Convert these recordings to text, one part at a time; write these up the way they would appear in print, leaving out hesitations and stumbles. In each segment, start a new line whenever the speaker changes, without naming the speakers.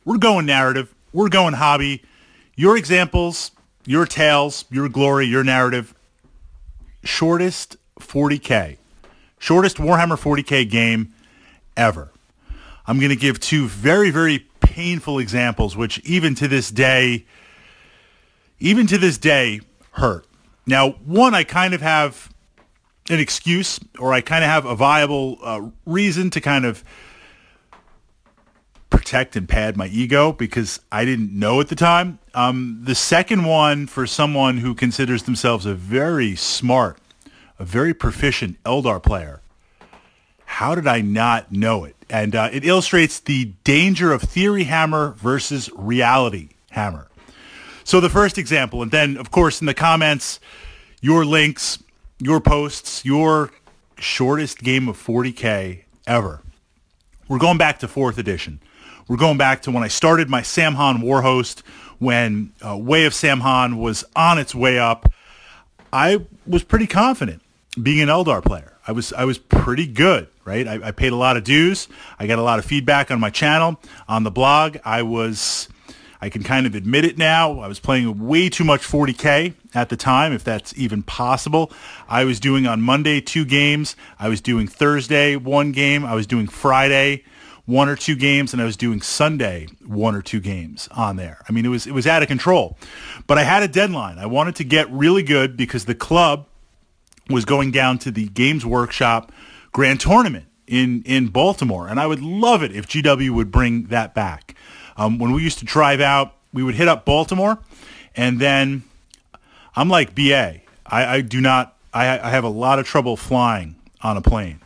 We're going narrative. We're going hobby. Your examples, your tales, your glory, your narrative. Shortest 40K. Shortest Warhammer 40K game ever. I'm going to give two very, very painful examples, which even to this day hurt. Now, one, I kind of have an excuse, or I kind of have a viable reason to kind of protect and pad my ego because I didn't know at the time. The second one, for someone who considers themselves a very smart, a very proficient Eldar player, how did I not know it? And it illustrates the danger of theory hammer versus reality hammer. So the first example, and then, of course, in the comments, your links, your posts, your shortest game of 40K ever. We're going back to 4th edition. We're going back to when I started my Samhan Warhost, when Way of Samhan was on its way up. I was pretty confident being an Eldar player. I was pretty good, right? I paid a lot of dues. I got a lot of feedback on my channel, on the blog. I can kind of admit it now. I was playing way too much 40K at the time, if that's even possible. I was doing on Monday 2 games. I was doing Thursday 1 game. I was doing Friday 1 or 2 games, and I was doing Sunday 1 or 2 games on there. I mean, it was out of control. But I had a deadline. I wanted to get really good because the club was going down to the Games Workshop Grand Tournament in Baltimore, and I would love it if GW would bring that back. When we used to drive out, we would hit up Baltimore, and then I'm like BA. I have a lot of trouble flying on a plane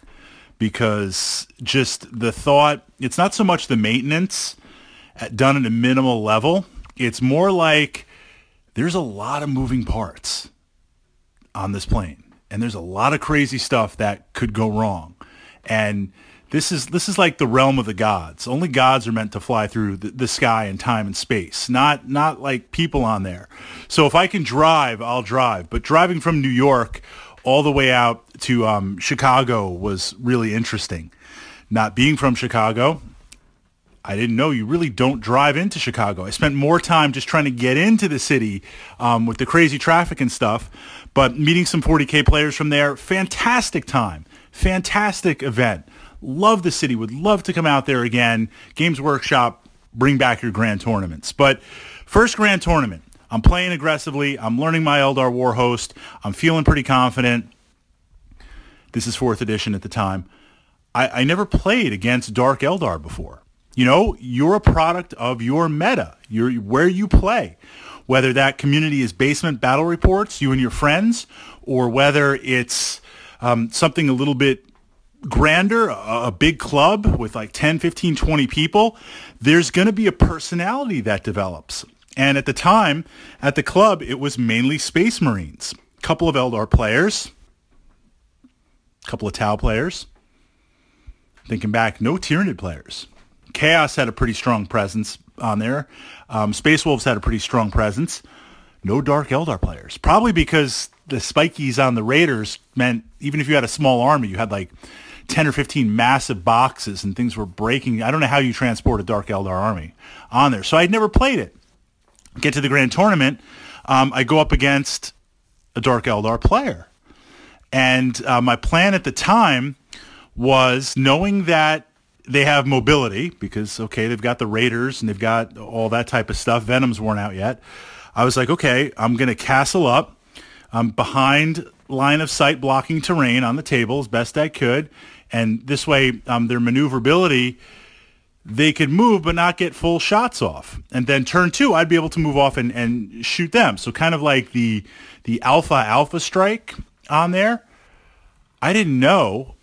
because just the thought, it's not so much the maintenance done at a minimal level. It's more like there's a lot of moving parts on this plane, and there's a lot of crazy stuff that could go wrong. And this is like the realm of the gods. Only gods are meant to fly through the sky and time and space, not like people on there. So if I can drive, I'll drive. But driving from New York all the way out to Chicago was really interesting. Not being from Chicago, I didn't know you really don't drive into Chicago. I spent more time just trying to get into the city with the crazy traffic and stuff. But meeting some 40K players from there, fantastic time, fantastic event. Love the city, would love to come out there again. Games Workshop, bring back your grand tournaments. But first grand tournament, I'm playing aggressively. I'm learning my Eldar Warhost. I'm feeling pretty confident. This is 4th edition at the time. I never played against Dark Eldar before. You know, you're a product of your meta, where you play. Whether that community is basement battle reports, you and your friends, or whether it's something a little bit grander, a big club with like 10, 15, 20 people, there's going to be a personality that develops. And at the time, at the club, it was mainly Space Marines. A couple of Eldar players, a couple of Tau players. Thinking back, no Tyranid players. Chaos had a pretty strong presence on there. Space Wolves had a pretty strong presence. No Dark Eldar players. Probably because the spikies on the Raiders meant even if you had a small army, you had like 10 or 15 massive boxes and things were breaking. I don't know how you transport a Dark Eldar army on there. So I'd never played it. Get to the grand tournament. I go up against a Dark Eldar player. And my plan at the time was, knowing that they have mobility because, okay, they've got the Raiders and they've got all that type of stuff. Venom's weren't out yet. I was like, okay, I'm going to castle up. I'm behind line of sight blocking terrain on the table as best I could. And this way, their maneuverability, they could move but not get full shots off. And then turn 2, I'd be able to move off and shoot them. So kind of like the alpha strike on there. I didn't know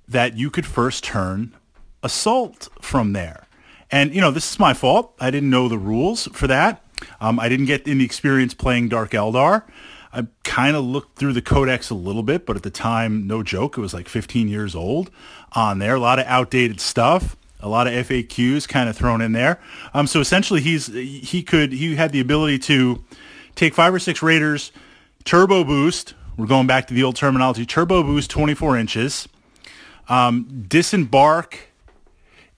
that you could first turn assault from there. And, you know, this is my fault. I didn't know the rules for that. I didn't get any experience playing Dark Eldar. I kind of looked through the codex a little bit, but at the time, no joke, it was like 15 years old on there. A lot of outdated stuff, a lot of FAQs kind of thrown in there. So essentially, he had the ability to take 5 or 6 Raiders, turbo boost. We're going back to the old terminology. Turbo boost 24 inches, disembark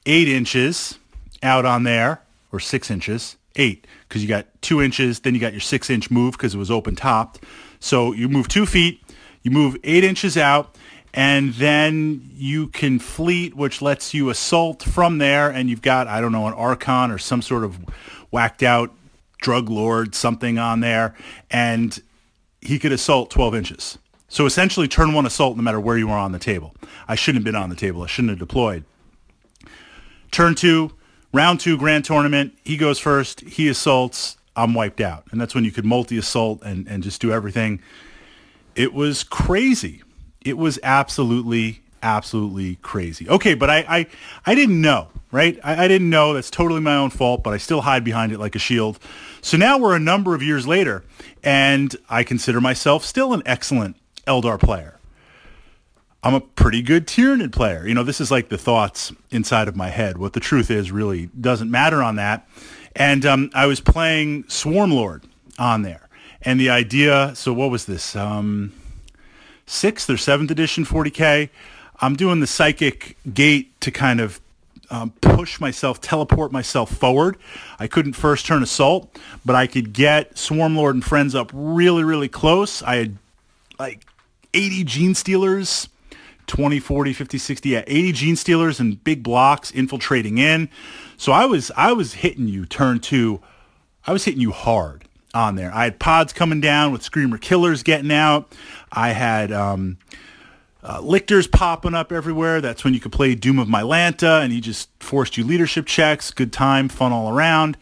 8 inches out on there, or 6 inches, 8, because you got 2 inches, then you got your 6-inch move because it was open topped. So you move 2 feet, you move 8 inches out, and then you can fleet, which lets you assault from there, and you've got, I don't know, an Archon or some sort of whacked out drug lord, something on there, and he could assault 12 inches. So essentially turn 1 assault no matter where you are on the table. I shouldn't have been on the table. I shouldn't have deployed. Turn 2, round 2 grand tournament, he goes first, he assaults, I'm wiped out. And that's when you could multi-assault and just do everything. It was crazy. It was absolutely crazy. Okay, but I didn't know, right? I didn't know. That's totally my own fault, but I still hide behind it like a shield. So now we're a number of years later, and I consider myself still an excellent Eldar player. I'm a pretty good Tyranid player. You know, this is like the thoughts inside of my head. What the truth is really doesn't matter on that. And I was playing Swarmlord on there. And the idea, so what was this? 6th or 7th edition 40K. I'm doing the psychic gate to kind of push myself, teleport myself forward. I couldn't first turn assault, but I could get Swarmlord and friends up really close. I had like 80 Gene Stealers, 20, 40, 50, 60, yeah, 80 Gene Stealers in big blocks infiltrating in. So I was hitting you turn 2. I was hitting you hard on there. I had pods coming down with Screamer Killers getting out. I had lictors popping up everywhere. That's when you could play Doom of Mylanta, and he just forced you leadership checks. Good time, fun all around.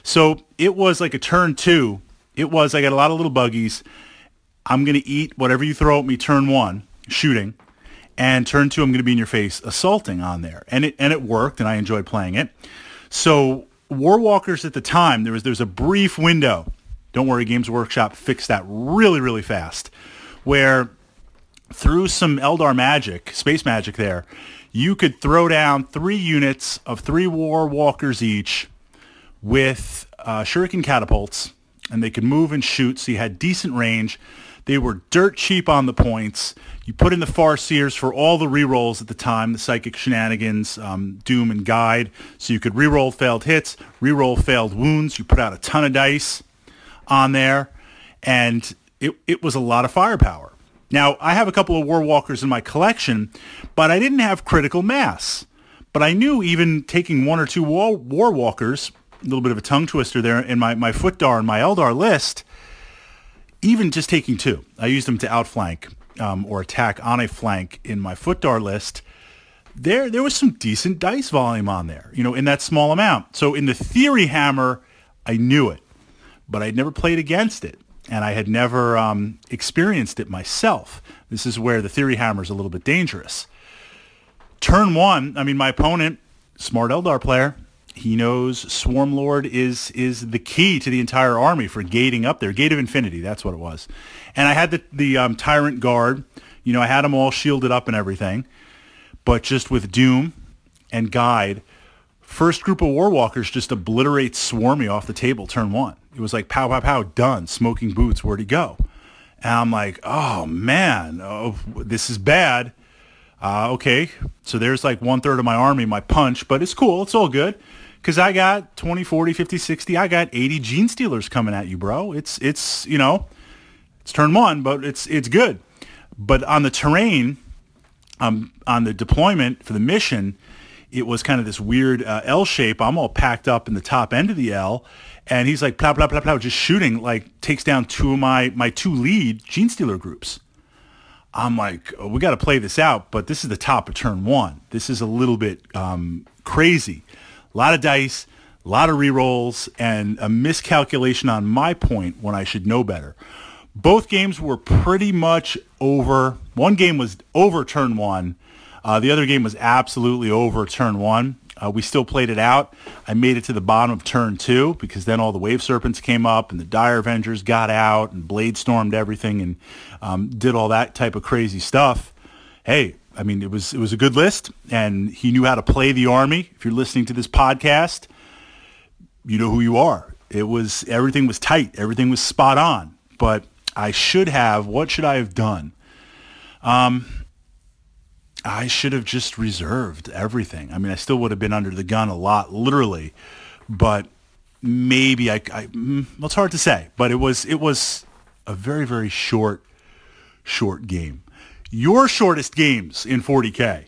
So it was like a turn 2. It was, I got a lot of little buggies. I'm going to eat whatever you throw at me turn 1, shooting. And turn 2, I'm going to be in your face assaulting on there. And it worked, and I enjoyed playing it. So Warwalkers at the time, there was a brief window. Don't worry, Games Workshop fixed that really fast, where through some Eldar magic, space magic there, you could throw down 3 units of 3 Warwalkers each with shuriken catapults, and they could move and shoot, so you had decent range. They were dirt cheap on the points. You put in the Farseers for all the rerolls at the time, the psychic shenanigans, Doom and Guide, so you could reroll failed hits, reroll failed wounds. You put out a ton of dice on there, and it was a lot of firepower. Now, I have a couple of Warwalkers in my collection, but I didn't have critical mass. But I knew even taking 1 or 2 Warwalkers, a little bit of a tongue twister there in my Footdar and my Eldar list, even just taking 2. I used them to outflank or attack on a flank in my Footdar list. There was some decent dice volume on there, you know, in that small amount. So in the Theory Hammer, I knew it, but I'd never played against it, and I had never experienced it myself. This is where the Theory Hammer is a little bit dangerous. Turn 1, I mean, my opponent, smart Eldar player, he knows Swarmlord is the key to the entire army for gating up there. Gate of Infinity, that's what it was. And I had the Tyrant Guard. You know, I had them all shielded up and everything. But just with Doom and Guide, first group of Warwalkers just obliterate Swarmy off the table turn 1. It was like pow, pow, pow, done. Smoking boots, where'd he go? And I'm like, oh, man, this is bad. Okay, so there's like 1/3 of my army, my punch, but it's cool. It's all good. Because I got 20, 40, 50, 60. I got 80 Gene Stealers coming at you, bro. It's you know, it's turn 1, but it's good. But on the terrain, on the deployment for the mission, it was kind of this weird L shape. I'm all packed up in the top end of the L, and he's like, plow, plow, plow, plow, just shooting, like takes down 2 of my 2 lead Gene Stealer groups. I'm like, oh, we got to play this out, but this is the top of turn 1. This is a little bit crazy. A lot of dice, a lot of rerolls, and a miscalculation on my point when I should know better. Both games were pretty much over. One game was over turn 1. The other game was absolutely over turn 1. We still played it out. I made it to the bottom of turn 2 because then all the Wave Serpents came up and the Dire Avengers got out and Blade Stormed everything and did all that type of crazy stuff. Hey, I mean, it was a good list, and he knew how to play the army. If you're listening to this podcast, you know who you are. Everything was tight. Everything was spot on. But what should I have done? I should have just reserved everything. I mean, I still would have been under the gun a lot, literally, but maybe well, it's hard to say, but it was a very, very short game. Your shortest games in 40K.